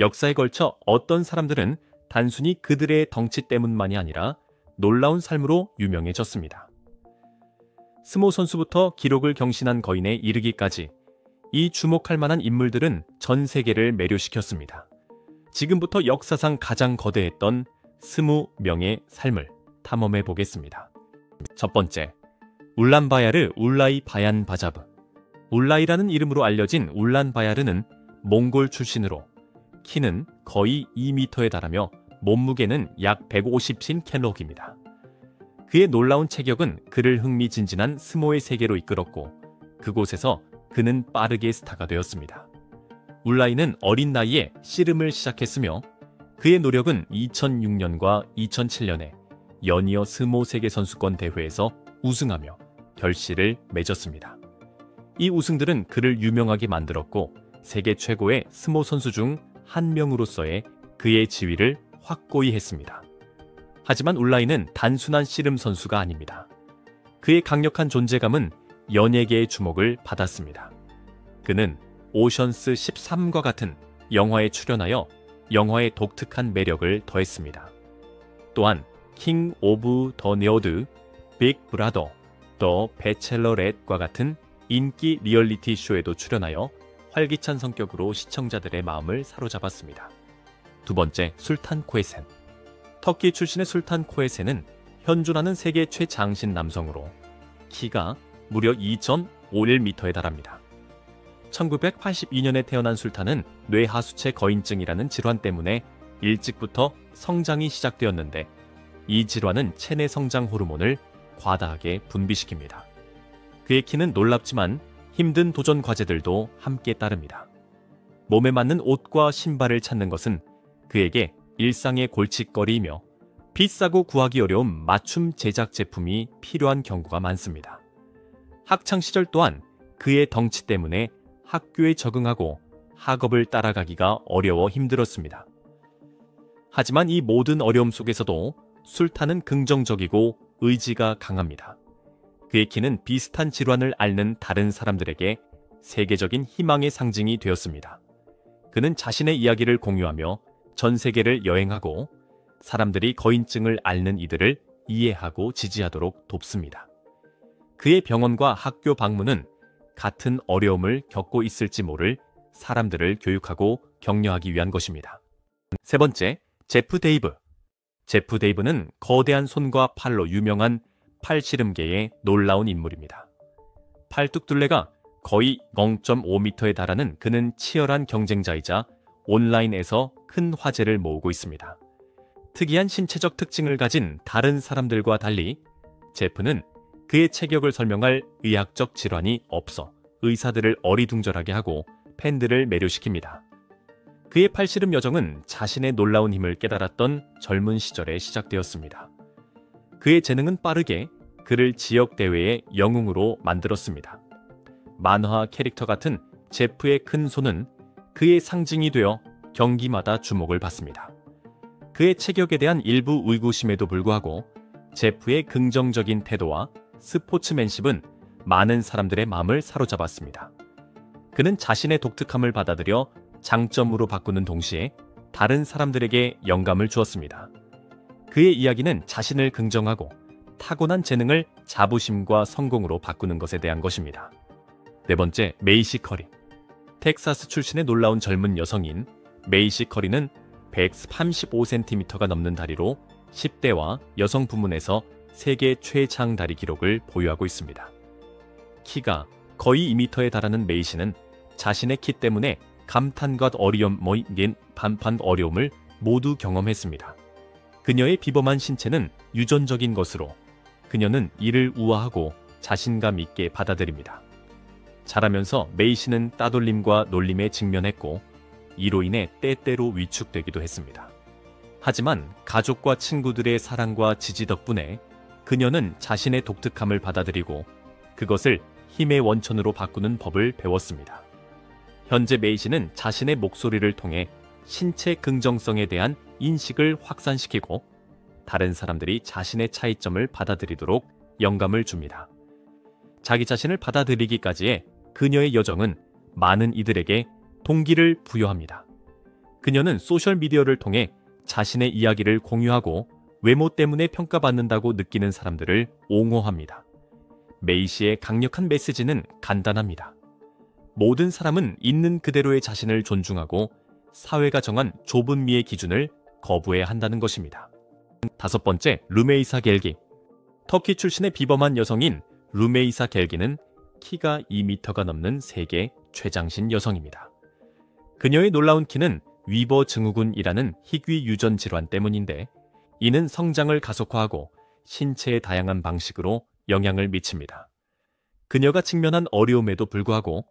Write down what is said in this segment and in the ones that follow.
역사에 걸쳐 어떤 사람들은 단순히 그들의 덩치 때문만이 아니라 놀라운 삶으로 유명해졌습니다. 스모 선수부터 기록을 경신한 거인에 이르기까지 이 주목할 만한 인물들은 전 세계를 매료시켰습니다. 지금부터 역사상 가장 거대했던 20명의 삶을 탐험해 보겠습니다. 첫 번째, 울란바야르 울라이 바얀 바자브. 울라이라는 이름으로 알려진 울란바야르는 몽골 출신으로 키는 거의 2m에 달하며 몸무게는 약 150kg입니다. 그의 놀라운 체격은 그를 흥미진진한 스모의 세계로 이끌었고 그곳에서 그는 빠르게 스타가 되었습니다. 울라이는 어린 나이에 씨름을 시작했으며 그의 노력은 2006년과 2007년에 연이어 스모 세계선수권 대회에서 우승하며 결실을 맺었습니다. 이 우승들은 그를 유명하게 만들었고 세계 최고의 스모 선수 중 한 명으로서의 그의 지위를 확고히 했습니다. 하지만 울라이는 단순한 씨름 선수가 아닙니다. 그의 강력한 존재감은 연예계의 주목을 받았습니다. 그는 오션스 13과 같은 영화에 출연하여 영화의 독특한 매력을 더했습니다. 또한 킹 오브 더 네어드, 빅 브라더, 더 배첼러렛과 같은 인기 리얼리티 쇼에도 출연하여 활기찬 성격으로 시청자들의 마음을 사로잡았습니다. 두 번째, 술탄 코에센. 터키 출신의 술탄 코에센은 현존하는 세계 최장신 남성으로 키가 무려 2.51m에 달합니다. 1982년에 태어난 술탄은 뇌하수체 거인증이라는 질환 때문에 일찍부터 성장이 시작되었는데 이 질환은 체내 성장 호르몬을 과다하게 분비시킵니다. 그의 키는 놀랍지만 힘든 도전 과제들도 함께 따릅니다. 몸에 맞는 옷과 신발을 찾는 것은 그에게 일상의 골칫거리이며 비싸고 구하기 어려운 맞춤 제작 제품이 필요한 경우가 많습니다. 학창시절 또한 그의 덩치 때문에 학교에 적응하고 학업을 따라가기가 어려워 힘들었습니다. 하지만 이 모든 어려움 속에서도 술탄은 긍정적이고 의지가 강합니다. 그의 키는 비슷한 질환을 앓는 다른 사람들에게 세계적인 희망의 상징이 되었습니다. 그는 자신의 이야기를 공유하며 전 세계를 여행하고 사람들이 거인증을 앓는 이들을 이해하고 지지하도록 돕습니다. 그의 병원과 학교 방문은 같은 어려움을 겪고 있을지 모를 사람들을 교육하고 격려하기 위한 것입니다. 세 번째, 제프 데이브. 제프 데이브는 거대한 손과 팔로 유명한 팔씨름계의 놀라운 인물입니다. 팔뚝둘레가 거의 0.5m에 달하는 그는 치열한 경쟁자이자 온라인에서 큰 화제를 모으고 있습니다. 특이한 신체적 특징을 가진 다른 사람들과 달리 제프는 그의 체격을 설명할 의학적 질환이 없어 의사들을 어리둥절하게 하고 팬들을 매료시킵니다. 그의 팔씨름 여정은 자신의 놀라운 힘을 깨달았던 젊은 시절에 시작되었습니다. 그의 재능은 빠르게 그를 지역 대회의 영웅으로 만들었습니다. 만화 캐릭터 같은 제프의 큰 손은 그의 상징이 되어 경기마다 주목을 받습니다. 그의 체격에 대한 일부 의구심에도 불구하고 제프의 긍정적인 태도와 스포츠맨십은 많은 사람들의 마음을 사로잡았습니다. 그는 자신의 독특함을 받아들여 장점으로 바꾸는 동시에 다른 사람들에게 영감을 주었습니다. 그의 이야기는 자신을 긍정하고 타고난 재능을 자부심과 성공으로 바꾸는 것에 대한 것입니다. 네 번째, 메이시 커리. 텍사스 출신의 놀라운 젊은 여성인 메이시 커리는 135cm가 넘는 다리로 10대와 여성 부문에서 세계 최장 다리 기록을 보유하고 있습니다. 키가 거의 2m에 달하는 메이시는 자신의 키 때문에 감탄과 어려움을 모두 경험했습니다. 그녀의 비범한 신체는 유전적인 것으로 그녀는 이를 우아하고 자신감 있게 받아들입니다. 자라면서 메이시는 따돌림과 놀림에 직면했고 이로 인해 때때로 위축되기도 했습니다. 하지만 가족과 친구들의 사랑과 지지 덕분에 그녀는 자신의 독특함을 받아들이고 그것을 힘의 원천으로 바꾸는 법을 배웠습니다. 현재 메이시는 자신의 목소리를 통해 신체 긍정성에 대한 인식을 확산시키고 다른 사람들이 자신의 차이점을 받아들이도록 영감을 줍니다. 자기 자신을 받아들이기까지의 그녀의 여정은 많은 이들에게 동기를 부여합니다. 그녀는 소셜미디어를 통해 자신의 이야기를 공유하고 외모 때문에 평가받는다고 느끼는 사람들을 옹호합니다. 메이 씨의 강력한 메시지는 간단합니다. 모든 사람은 있는 그대로의 자신을 존중하고 사회가 정한 좁은 미의 기준을 거부해야 한다는 것입니다. 5번째, 루메이사 겔기. 터키 출신의 비범한 여성인 루메이사 겔기는 키가 2m가 넘는 세계 최장신 여성입니다. 그녀의 놀라운 키는 위버 증후군이라는 희귀 유전 질환 때문인데, 이는 성장을 가속화하고 신체의 다양한 방식으로 영향을 미칩니다. 그녀가 직면한 어려움에도 불구하고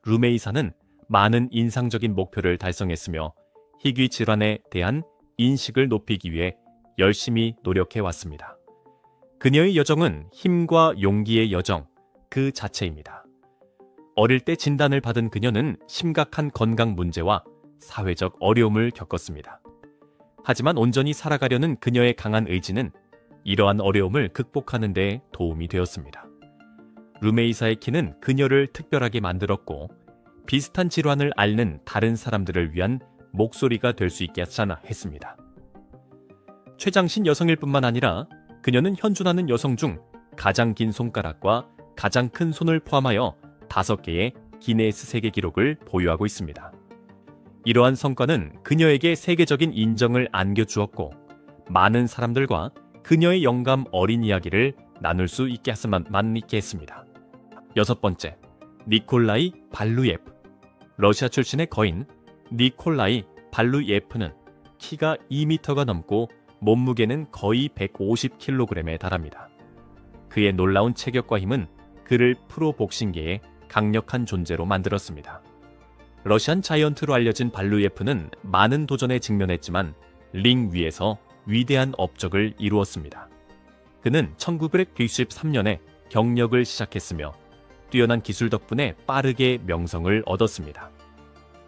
루메이사는 많은 인상적인 목표를 달성했으며 희귀 질환에 대한 인식을 높이기 위해 열심히 노력해 왔습니다. 그녀의 여정은 힘과 용기의 여정 그 자체입니다. 어릴 때 진단을 받은 그녀는 심각한 건강 문제와 사회적 어려움을 겪었습니다. 하지만 온전히 살아가려는 그녀의 강한 의지는 이러한 어려움을 극복하는 데 도움이 되었습니다. 루메이사의 키는 그녀를 특별하게 만들었고, 비슷한 질환을 앓는 다른 사람들을 위한 목소리가 될 수 있게 했습니다. 최장신 여성일 뿐만 아니라 그녀는 현존하는 여성 중 가장 긴 손가락과 가장 큰 손을 포함하여 5개의 기네스 세계 기록을 보유하고 있습니다. 이러한 성과는 그녀에게 세계적인 인정을 안겨주었고, 많은 사람들과 그녀의 영감 어린 이야기를 나눌 수 있게 했습니다. 6번째, 니콜라이 발루예프. 러시아 출신의 거인 니콜라이 발루예프는 키가 2m가 넘고 몸무게는 거의 150kg에 달합니다. 그의 놀라운 체격과 힘은 그를 프로 복싱계의 강력한 존재로 만들었습니다. 러시안 자이언트로 알려진 발루예프는 많은 도전에 직면했지만 링 위에서 위대한 업적을 이루었습니다. 그는 1993년에 경력을 시작했으며 뛰어난 기술 덕분에 빠르게 명성을 얻었습니다.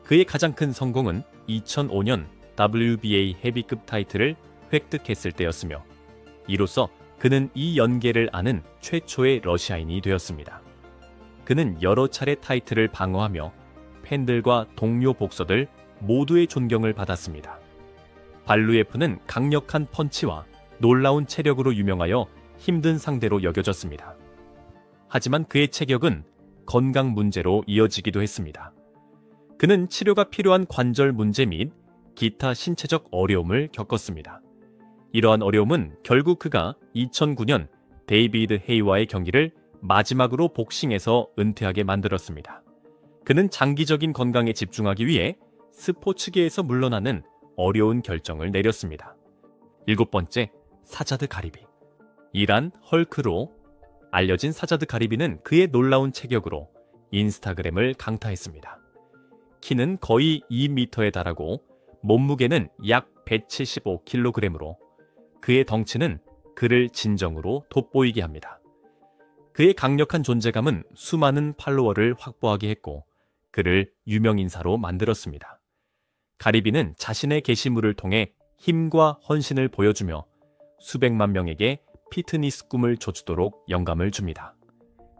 그의 가장 큰 성공은 2005년 WBA 헤비급 타이틀을 획득했을 때였으며, 이로써 그는 이 연계를 아는 최초의 러시아인이 되었습니다. 그는 여러 차례 타이틀을 방어하며 팬들과 동료 복서들 모두의 존경을 받았습니다. 발루예프는 강력한 펀치와 놀라운 체력으로 유명하여 힘든 상대로 여겨졌습니다. 하지만 그의 체격은 건강 문제로 이어지기도 했습니다. 그는 치료가 필요한 관절 문제 및 기타 신체적 어려움을 겪었습니다. 이러한 어려움은 결국 그가 2009년 데이비드 헤이와의 경기를 마지막으로 복싱에서 은퇴하게 만들었습니다. 그는 장기적인 건강에 집중하기 위해 스포츠계에서 물러나는 어려운 결정을 내렸습니다. 7번째, 사자드 가리비. 이란 헐크로 알려진 사자드 가리비는 그의 놀라운 체격으로 인스타그램을 강타했습니다. 키는 거의 2m에 달하고 몸무게는 약 175kg으로 그의 덩치는 그를 진정으로 돋보이게 합니다. 그의 강력한 존재감은 수많은 팔로워를 확보하게 했고 그를 유명인사로 만들었습니다. 가리비는 자신의 게시물을 통해 힘과 헌신을 보여주며 수백만 명에게 피트니스 꿈을 좇도록 영감을 줍니다.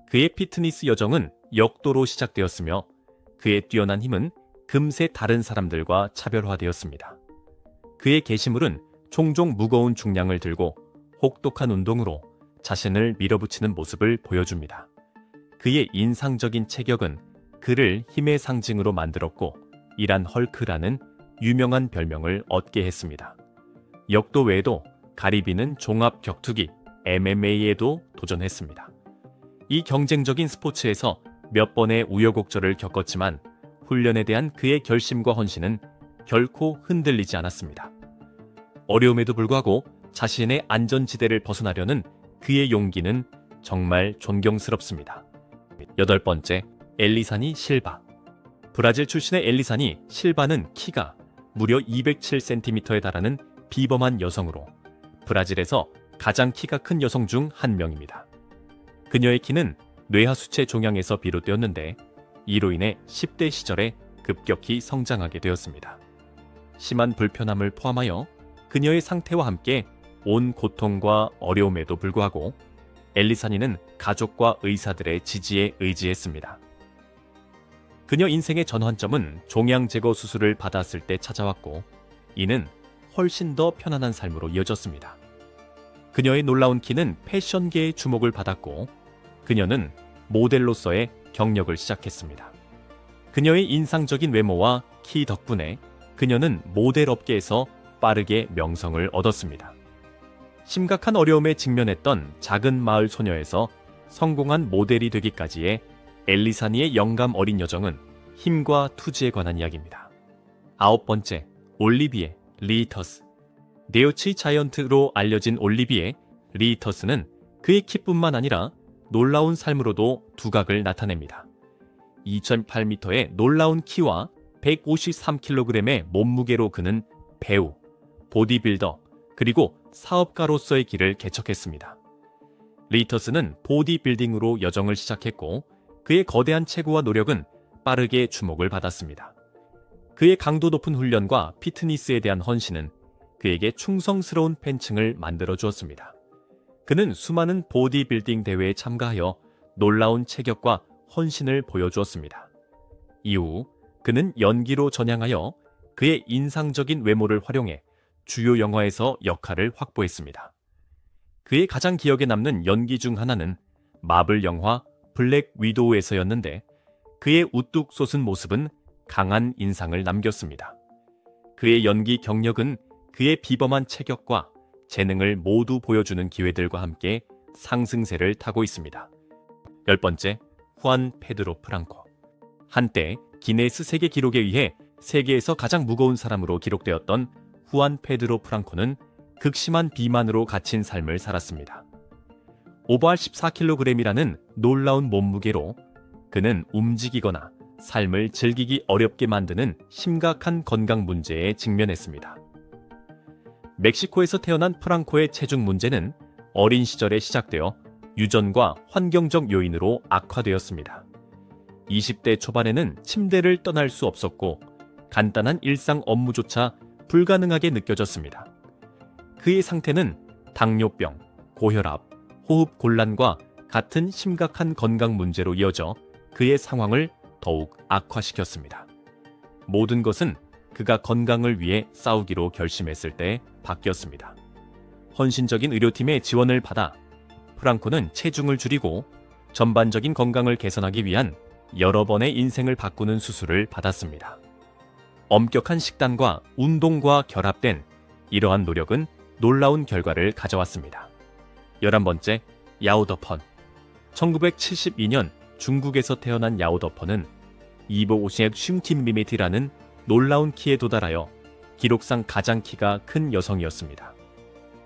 그의 피트니스 여정은 역도로 시작되었으며 그의 뛰어난 힘은 금세 다른 사람들과 차별화되었습니다. 그의 게시물은 종종 무거운 중량을 들고 혹독한 운동으로 자신을 밀어붙이는 모습을 보여줍니다. 그의 인상적인 체격은 그를 힘의 상징으로 만들었고 이란 헐크라는 유명한 별명을 얻게 했습니다. 역도 외에도 가리비는 종합 격투기 MMA에도 도전했습니다. 이 경쟁적인 스포츠에서 몇 번의 우여곡절을 겪었지만 훈련에 대한 그의 결심과 헌신은 결코 흔들리지 않았습니다. 어려움에도 불구하고 자신의 안전지대를 벗어나려는 그의 용기는 정말 존경스럽습니다. 8번째, 엘리사니 실바. 브라질 출신의 엘리사니 실바는 키가 무려 207cm에 달하는 비범한 여성으로 브라질에서 가장 키가 큰 여성 중 한 명입니다. 그녀의 키는 뇌하수체 종양에서 비롯되었는데 이로 인해 10대 시절에 급격히 성장하게 되었습니다. 심한 불편함을 포함하여 그녀의 상태와 함께 온 고통과 어려움에도 불구하고 엘리사니는 가족과 의사들의 지지에 의지했습니다. 그녀 인생의 전환점은 종양 제거 수술을 받았을 때 찾아왔고, 이는 훨씬 더 편안한 삶으로 이어졌습니다. 그녀의 놀라운 키는 패션계의 주목을 받았고, 그녀는 모델로서의 경력을 시작했습니다. 그녀의 인상적인 외모와 키 덕분에 그녀는 모델 업계에서 빠르게 명성을 얻었습니다. 심각한 어려움에 직면했던 작은 마을 소녀에서 성공한 모델이 되기까지의 엘리사니의 영감 어린 여정은 힘과 투지에 관한 이야기입니다. 9번째, 올리비에 리히터스. 네오치 자이언트로 알려진 올리비에 리히터스는 그의 키뿐만 아니라 놀라운 삶으로도 두각을 나타냅니다. 2.8m의 놀라운 키와 153kg의 몸무게로 그는 배우, 보디빌더, 그리고 사업가로서의 길을 개척했습니다. 리히터스는 보디빌딩으로 여정을 시작했고, 그의 거대한 체구와 노력은 빠르게 주목을 받았습니다. 그의 강도 높은 훈련과 피트니스에 대한 헌신은 그에게 충성스러운 팬층을 만들어 주었습니다. 그는 수많은 보디빌딩 대회에 참가하여 놀라운 체격과 헌신을 보여주었습니다. 이후 그는 연기로 전향하여 그의 인상적인 외모를 활용해 주요 영화에서 역할을 확보했습니다. 그의 가장 기억에 남는 연기 중 하나는 마블 영화 블랙 위도우에서였는데, 그의 우뚝 솟은 모습은 강한 인상을 남겼습니다. 그의 연기 경력은 그의 비범한 체격과 재능을 모두 보여주는 기회들과 함께 상승세를 타고 있습니다. 10번째, 후안 페드로 프랑코. 한때 기네스 세계 기록에 의해 세계에서 가장 무거운 사람으로 기록되었던 후안 페드로 프랑코는 극심한 비만으로 갇힌 삶을 살았습니다. 오버할 14kg이라는 놀라운 몸무게로 그는 움직이거나 삶을 즐기기 어렵게 만드는 심각한 건강 문제에 직면했습니다. 멕시코에서 태어난 프랑코의 체중 문제는 어린 시절에 시작되어 유전과 환경적 요인으로 악화되었습니다. 20대 초반에는 침대를 떠날 수 없었고, 간단한 일상 업무조차 불가능하게 느껴졌습니다. 그의 상태는 당뇨병, 고혈압, 호흡 곤란과 같은 심각한 건강 문제로 이어져 그의 상황을 더욱 악화시켰습니다. 모든 것은 그가 건강을 위해 싸우기로 결심했을 때 바뀌었습니다. 헌신적인 의료팀의 지원을 받아 프랑코는 체중을 줄이고 전반적인 건강을 개선하기 위한 여러 번의 인생을 바꾸는 수술을 받았습니다. 엄격한 식단과 운동과 결합된 이러한 노력은 놀라운 결과를 가져왔습니다. 11번째, 야오더펀. 1972년 중국에서 태어난 야오더펀은 250cm라는 놀라운 키에 도달하여 기록상 가장 키가 큰 여성이었습니다.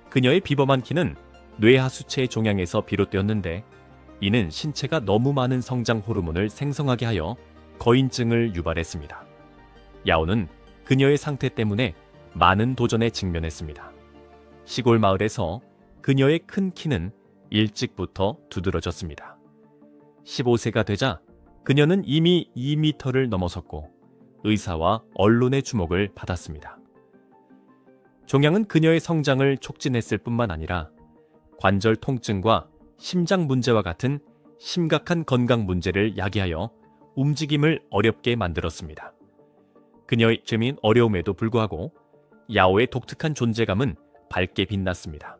그녀의 비범한 키는 뇌하수체 종양에서 비롯되었는데, 이는 신체가 너무 많은 성장 호르몬을 생성하게 하여 거인증을 유발했습니다. 야오는 그녀의 상태 때문에 많은 도전에 직면했습니다. 시골 마을에서 그녀의 큰 키는 일찍부터 두드러졌습니다. 15세가 되자 그녀는 이미 2m를 넘어섰고 의사와 언론의 주목을 받았습니다. 종양은 그녀의 성장을 촉진했을 뿐만 아니라 관절 통증과 심장 문제와 같은 심각한 건강 문제를 야기하여 움직임을 어렵게 만들었습니다. 그녀의 재미있는 어려움에도 불구하고 야오의 독특한 존재감은 밝게 빛났습니다.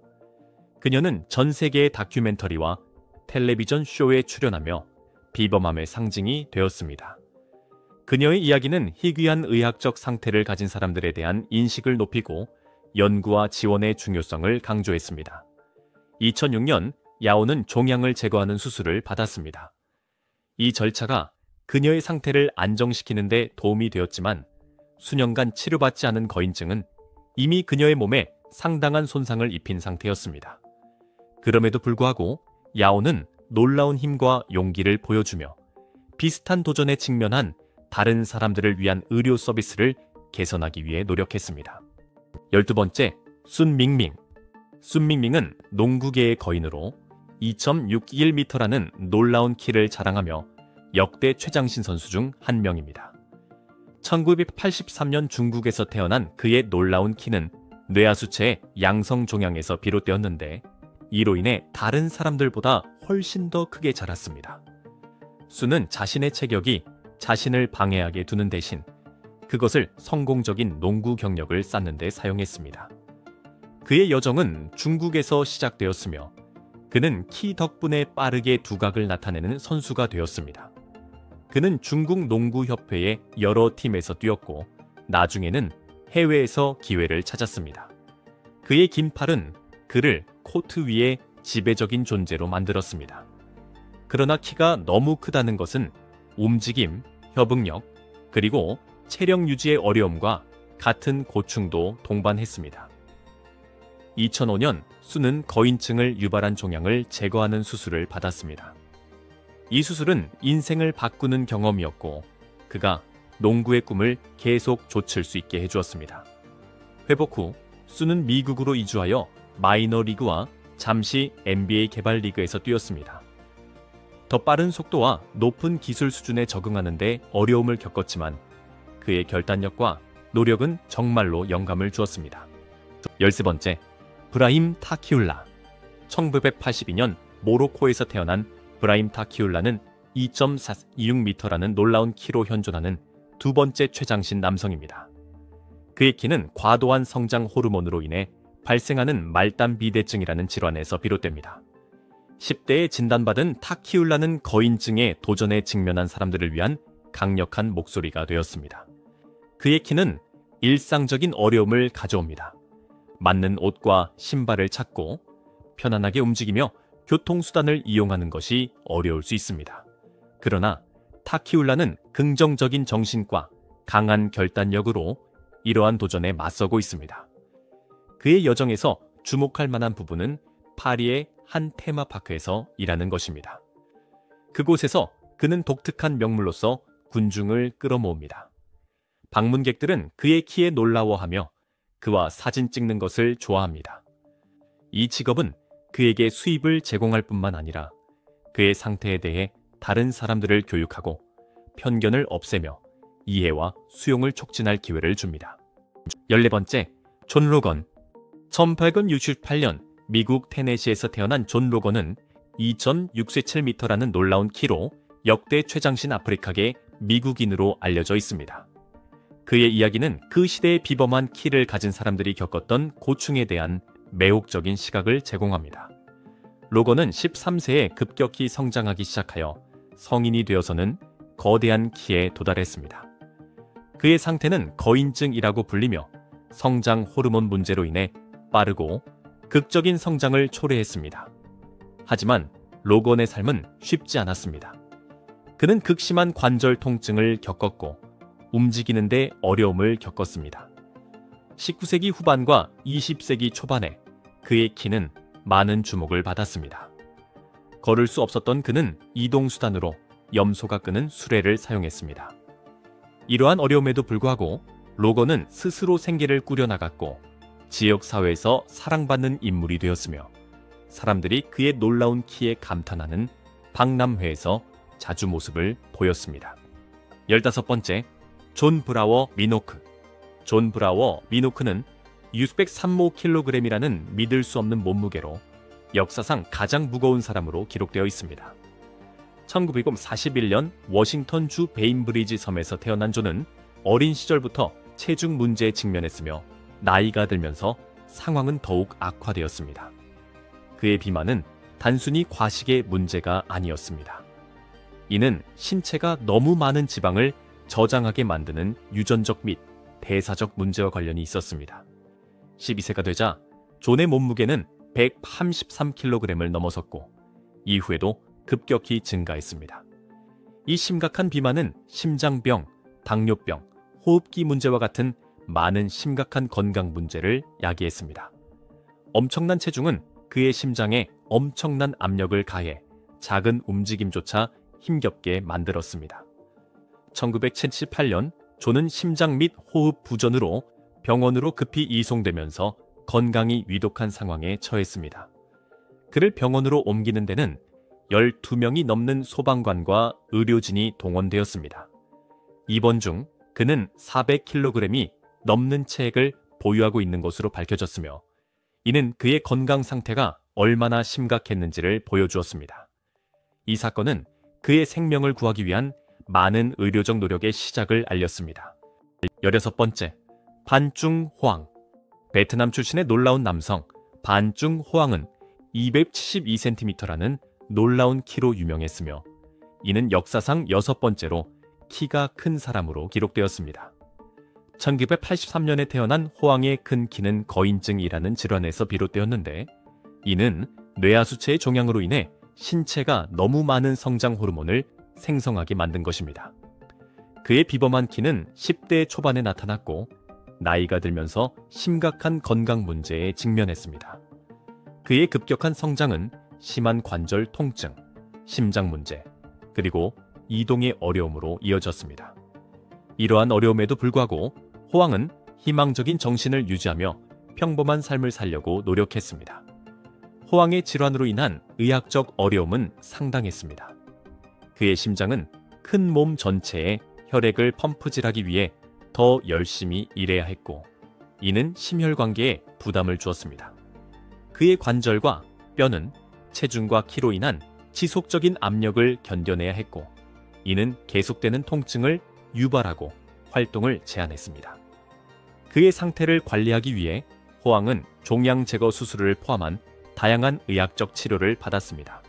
그녀는 전 세계의 다큐멘터리와 텔레비전 쇼에 출연하며 비범함의 상징이 되었습니다. 그녀의 이야기는 희귀한 의학적 상태를 가진 사람들에 대한 인식을 높이고 연구와 지원의 중요성을 강조했습니다. 2006년 야오는 종양을 제거하는 수술을 받았습니다. 이 절차가 그녀의 상태를 안정시키는 데 도움이 되었지만 수년간 치료받지 않은 거인증은 이미 그녀의 몸에 상당한 손상을 입힌 상태였습니다. 그럼에도 불구하고 야오는 놀라운 힘과 용기를 보여주며 비슷한 도전에 직면한 다른 사람들을 위한 의료 서비스를 개선하기 위해 노력했습니다. 12번째, 순밍밍. 순밍밍은 농구계의 거인으로 2.61m라는 놀라운 키를 자랑하며 역대 최장신 선수 중 한 명입니다. 1983년 중국에서 태어난 그의 놀라운 키는 뇌하수체의 양성 종양에서 비롯되었는데, 이로 인해 다른 사람들보다 훨씬 더 크게 자랐습니다. 순은 자신의 체격이 자신을 방해하게 두는 대신 그것을 성공적인 농구 경력을 쌓는 데 사용했습니다. 그의 여정은 중국에서 시작되었으며 그는 키 덕분에 빠르게 두각을 나타내는 선수가 되었습니다. 그는 중국 농구협회의 여러 팀에서 뛰었고 나중에는 해외에서 기회를 찾았습니다. 그의 긴 팔은 그를 코트 위에 지배적인 존재로 만들었습니다. 그러나 키가 너무 크다는 것은 움직임, 협응력, 그리고 체력 유지의 어려움과 같은 고충도 동반했습니다. 2005년 수는 거인증을 유발한 종양을 제거하는 수술을 받았습니다. 이 수술은 인생을 바꾸는 경험이었고 그가 농구의 꿈을 계속 좇을 수 있게 해주었습니다. 회복 후 수는 미국으로 이주하여 마이너리그와 잠시 NBA 개발 리그에서 뛰었습니다. 더 빠른 속도와 높은 기술 수준에 적응하는 데 어려움을 겪었지만 그의 결단력과 노력은 정말로 영감을 주었습니다. 13번째, 브라힘 타키울라. 1982년 모로코에서 태어난 브라힘 타키울라는 2.426m라는 놀라운 키로 현존하는 두 번째 최장신 남성입니다. 그의 키는 과도한 성장 호르몬으로 인해 발생하는 말단 비대증이라는 질환에서 비롯됩니다. 10대에 진단받은 타키울라는 거인증에 도전에 직면한 사람들을 위한 강력한 목소리가 되었습니다. 그의 키는 일상적인 어려움을 가져옵니다. 맞는 옷과 신발을 찾고 편안하게 움직이며 교통수단을 이용하는 것이 어려울 수 있습니다. 그러나 타키울라는 긍정적인 정신과 강한 결단력으로 이러한 도전에 맞서고 있습니다. 그의 여정에서 주목할 만한 부분은 파리의 한 테마파크에서 일하는 것입니다. 그곳에서 그는 독특한 명물로서 군중을 끌어모읍니다. 방문객들은 그의 키에 놀라워하며 그와 사진 찍는 것을 좋아합니다. 이 직업은 그에게 수입을 제공할 뿐만 아니라 그의 상태에 대해 다른 사람들을 교육하고 편견을 없애며 이해와 수용을 촉진할 기회를 줍니다. 14번째, 존 로건. 1868년 미국 테네시에서 태어난 존 로건은 2.637m라는 놀라운 키로 역대 최장신 아프리카계 미국인으로 알려져 있습니다. 그의 이야기는 그 시대의 비범한 키를 가진 사람들이 겪었던 고충에 대한 매혹적인 시각을 제공합니다. 로건은 13세에 급격히 성장하기 시작하여 성인이 되어서는 거대한 키에 도달했습니다. 그의 상태는 거인증이라고 불리며 성장 호르몬 문제로 인해 빠르고 극적인 성장을 초래했습니다. 하지만 로건의 삶은 쉽지 않았습니다. 그는 극심한 관절 통증을 겪었고 움직이는데 어려움을 겪었습니다. 19세기 후반과 20세기 초반에 그의 키는 많은 주목을 받았습니다. 걸을 수 없었던 그는 이동수단으로 염소가 끄는 수레를 사용했습니다. 이러한 어려움에도 불구하고 로건은 스스로 생계를 꾸려나갔고 지역사회에서 사랑받는 인물이 되었으며 사람들이 그의 놀라운 키에 감탄하는 박람회에서 자주 모습을 보였습니다. 15번째, 존 브라워 미노크. 존 브라워 미노크는 603kg이라는 믿을 수 없는 몸무게로 역사상 가장 무거운 사람으로 기록되어 있습니다. 1941년 워싱턴주 베인브리지 섬에서 태어난 존은 어린 시절부터 체중 문제에 직면했으며 나이가 들면서 상황은 더욱 악화되었습니다. 그의 비만은 단순히 과식의 문제가 아니었습니다. 이는 신체가 너무 많은 지방을 저장하게 만드는 유전적 및 대사적 문제와 관련이 있었습니다. 12세가 되자 존의 몸무게는 133kg을 넘어섰고 이후에도 급격히 증가했습니다. 이 심각한 비만은 심장병, 당뇨병, 호흡기 문제와 같은 많은 심각한 건강 문제를 야기했습니다. 엄청난 체중은 그의 심장에 엄청난 압력을 가해 작은 움직임조차 힘겹게 만들었습니다. 1978년 존은 심장 및 호흡 부전으로 병원으로 급히 이송되면서 건강이 위독한 상황에 처했습니다. 그를 병원으로 옮기는 데는 12명이 넘는 소방관과 의료진이 동원되었습니다. 입원 중 그는 400kg이 넘는 체액을 보유하고 있는 것으로 밝혀졌으며 이는 그의 건강 상태가 얼마나 심각했는지를 보여주었습니다. 이 사건은 그의 생명을 구하기 위한 많은 의료적 노력의 시작을 알렸습니다. 16번째, 반중 호앙. 베트남 출신의 놀라운 남성 반중 호앙은 272cm라는 놀라운 키로 유명했으며 이는 역사상 6번째로 키가 큰 사람으로 기록되었습니다. 1983년에 태어난 호앙의 큰 키는 거인증이라는 질환에서 비롯되었는데 이는 뇌하수체의 종양으로 인해 신체가 너무 많은 성장 호르몬을 생성하게 만든 것입니다. 그의 비범한 키는 10대 초반에 나타났고 나이가 들면서 심각한 건강 문제에 직면했습니다. 그의 급격한 성장은 심한 관절 통증, 심장 문제, 그리고 이동의 어려움으로 이어졌습니다. 이러한 어려움에도 불구하고 호앙은 희망적인 정신을 유지하며 평범한 삶을 살려고 노력했습니다. 호앙의 질환으로 인한 의학적 어려움은 상당했습니다. 그의 심장은 큰 몸 전체에 혈액을 펌프질하기 위해 더 열심히 일해야 했고 이는 심혈관계에 부담을 주었습니다. 그의 관절과 뼈는 체중과 키로 인한 지속적인 압력을 견뎌내야 했고 이는 계속되는 통증을 유발하고 활동을 제한했습니다. 그의 상태를 관리하기 위해 호앙은 종양 제거 수술을 포함한 다양한 의학적 치료를 받았습니다.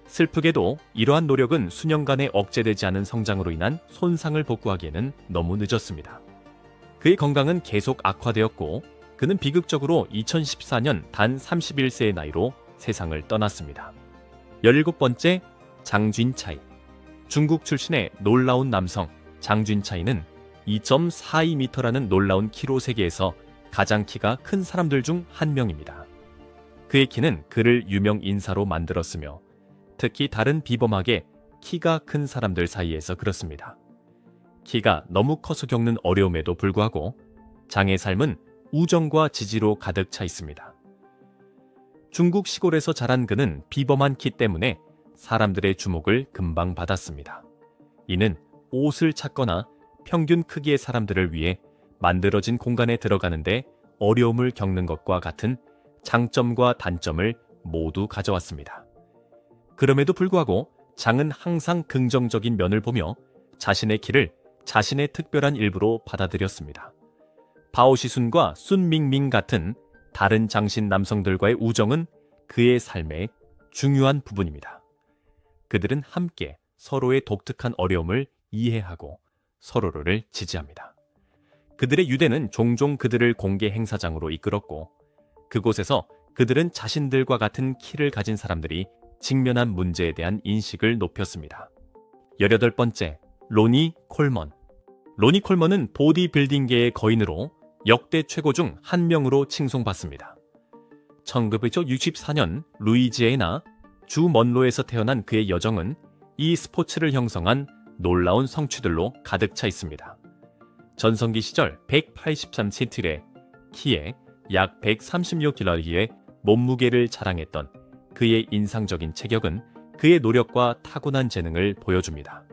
슬프게도 이러한 노력은 수년간의 억제되지 않은 성장으로 인한 손상을 복구하기에는 너무 늦었습니다. 그의 건강은 계속 악화되었고 그는 비극적으로 2014년 단 31세의 나이로 세상을 떠났습니다. 17번째, 장쥔차이. 중국 출신의 놀라운 남성 장쥔차이는 2.42m라는 놀라운 키로 세계에서 가장 키가 큰 사람들 중 한 명입니다. 그의 키는 그를 유명 인사로 만들었으며 특히 다른 비범하게 키가 큰 사람들 사이에서 그렇습니다. 키가 너무 커서 겪는 어려움에도 불구하고 장의 삶은 우정과 지지로 가득 차 있습니다. 중국 시골에서 자란 그는 비범한 키 때문에 사람들의 주목을 금방 받았습니다. 이는 옷을 찾거나 평균 크기의 사람들을 위해 만들어진 공간에 들어가는데 어려움을 겪는 것과 같은 장점과 단점을 모두 가져왔습니다. 그럼에도 불구하고 장은 항상 긍정적인 면을 보며 자신의 키를 자신의 특별한 일부로 받아들였습니다. 바오시순과 순밍밍 같은 다른 장신 남성들과의 우정은 그의 삶의 중요한 부분입니다. 그들은 함께 서로의 독특한 어려움을 이해하고 서로를 지지합니다. 그들의 유대는 종종 그들을 공개 행사장으로 이끌었고 그곳에서 그들은 자신들과 같은 키를 가진 사람들이 직면한 문제에 대한 인식을 높였습니다. 18번째, 로니 콜먼. 로니 콜먼은 보디빌딩계의 거인으로 역대 최고 중 한 명으로 칭송받습니다. 1964년 루이지애나 주 먼로에서 태어난 그의 여정은 이 스포츠를 형성한 놀라운 성취들로 가득 차 있습니다. 전성기 시절 183cm의 키에 약 136kg의 몸무게를 자랑했던 그의 인상적인 체격은 그의 노력과 타고난 재능을 보여줍니다.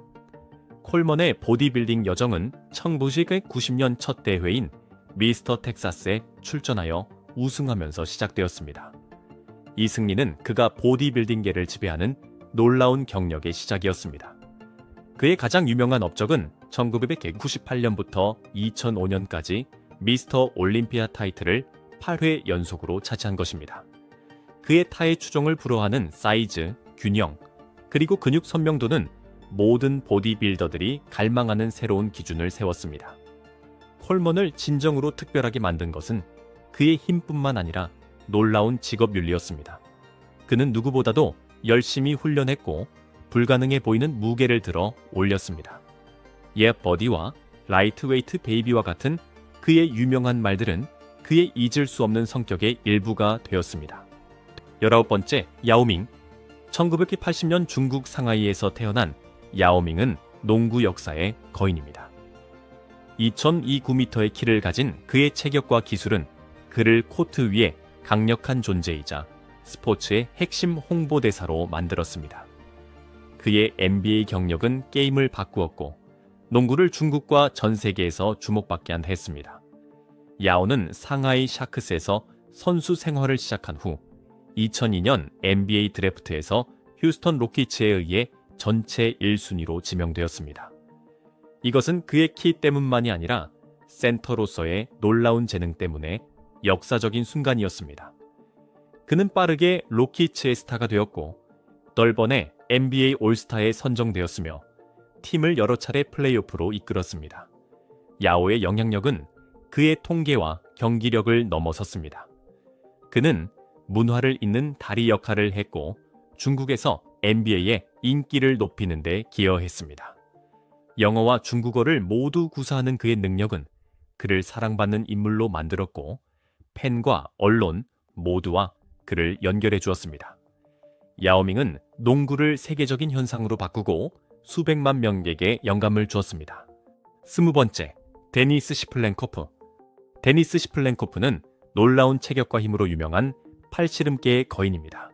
콜먼의 보디빌딩 여정은 1990년 첫 대회인 미스터 텍사스에 출전하여 우승하면서 시작되었습니다. 이 승리는 그가 보디빌딩계를 지배하는 놀라운 경력의 시작이었습니다. 그의 가장 유명한 업적은 1998년부터 2005년까지 미스터 올림피아 타이틀을 8회 연속으로 차지한 것입니다. 그의 타의 추종을 불허하는 사이즈, 균형, 그리고 근육 선명도는 모든 보디빌더들이 갈망하는 새로운 기준을 세웠습니다. 콜먼을 진정으로 특별하게 만든 것은 그의 힘뿐만 아니라 놀라운 직업 윤리였습니다. 그는 누구보다도 열심히 훈련했고 불가능해 보이는 무게를 들어 올렸습니다. 버디와 라이트웨이트 베이비와 같은 그의 유명한 말들은 그의 잊을 수 없는 성격의 일부가 되었습니다. 19번째, 야오밍. 1980년 중국 상하이에서 태어난 야오밍은 농구 역사의 거인입니다. 2.29m의 키를 가진 그의 체격과 기술은 그를 코트 위에 강력한 존재이자 스포츠의 핵심 홍보대사로 만들었습니다. 그의 NBA 경력은 게임을 바꾸었고 농구를 중국과 전 세계에서 주목받게 했습니다. 야오는 상하이 샤크스에서 선수 생활을 시작한 후 2002년 NBA 드래프트에서 휴스턴 로키츠에 의해 전체 1순위로 지명되었습니다. 이것은 그의 키 때문만이 아니라 센터로서의 놀라운 재능 때문에 역사적인 순간이었습니다. 그는 빠르게 로키츠의 스타가 되었고 널번에 NBA 올스타에 선정되었으며 팀을 여러 차례 플레이오프로 이끌었습니다. 야오의 영향력은 그의 통계와 경기력을 넘어섰습니다. 그는 문화를 잇는 다리 역할을 했고 중국에서 NBA의 인기를 높이는 데 기여했습니다. 영어와 중국어를 모두 구사하는 그의 능력은 그를 사랑받는 인물로 만들었고 팬과 언론 모두와 그를 연결해 주었습니다. 야오밍은 농구를 세계적인 현상으로 바꾸고 수백만 명에게 영감을 주었습니다. 20번째, 데니스 시플랭코프. 데니스 시플랭코프는 놀라운 체격과 힘으로 유명한 팔씨름계의 거인입니다.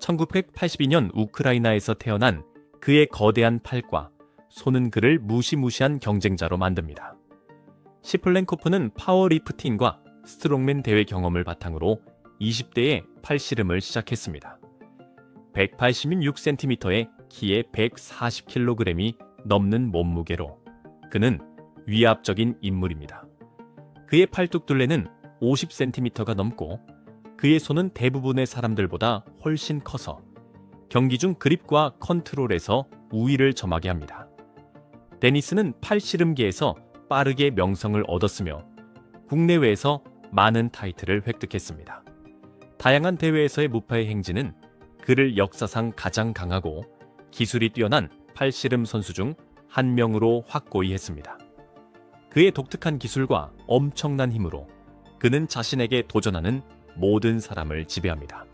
1982년 우크라이나에서 태어난 그의 거대한 팔과 손은 그를 무시무시한 경쟁자로 만듭니다. 시플랭코프는 파워리프팅과 스트롱맨 대회 경험을 바탕으로 20대에 팔씨름을 시작했습니다. 186cm의 키에 140kg이 넘는 몸무게로 그는 위압적인 인물입니다. 그의 팔뚝둘레는 50cm가 넘고 그의 손은 대부분의 사람들보다 훨씬 커서 경기 중 그립과 컨트롤에서 우위를 점하게 합니다. 데니스는 팔씨름계에서 빠르게 명성을 얻었으며 국내외에서 많은 타이틀을 획득했습니다. 다양한 대회에서의 무파의 행진은 그를 역사상 가장 강하고 기술이 뛰어난 팔씨름 선수 중 한 명으로 확고히 했습니다. 그의 독특한 기술과 엄청난 힘으로 그는 자신에게 도전하는 모든 사람을 지배합니다.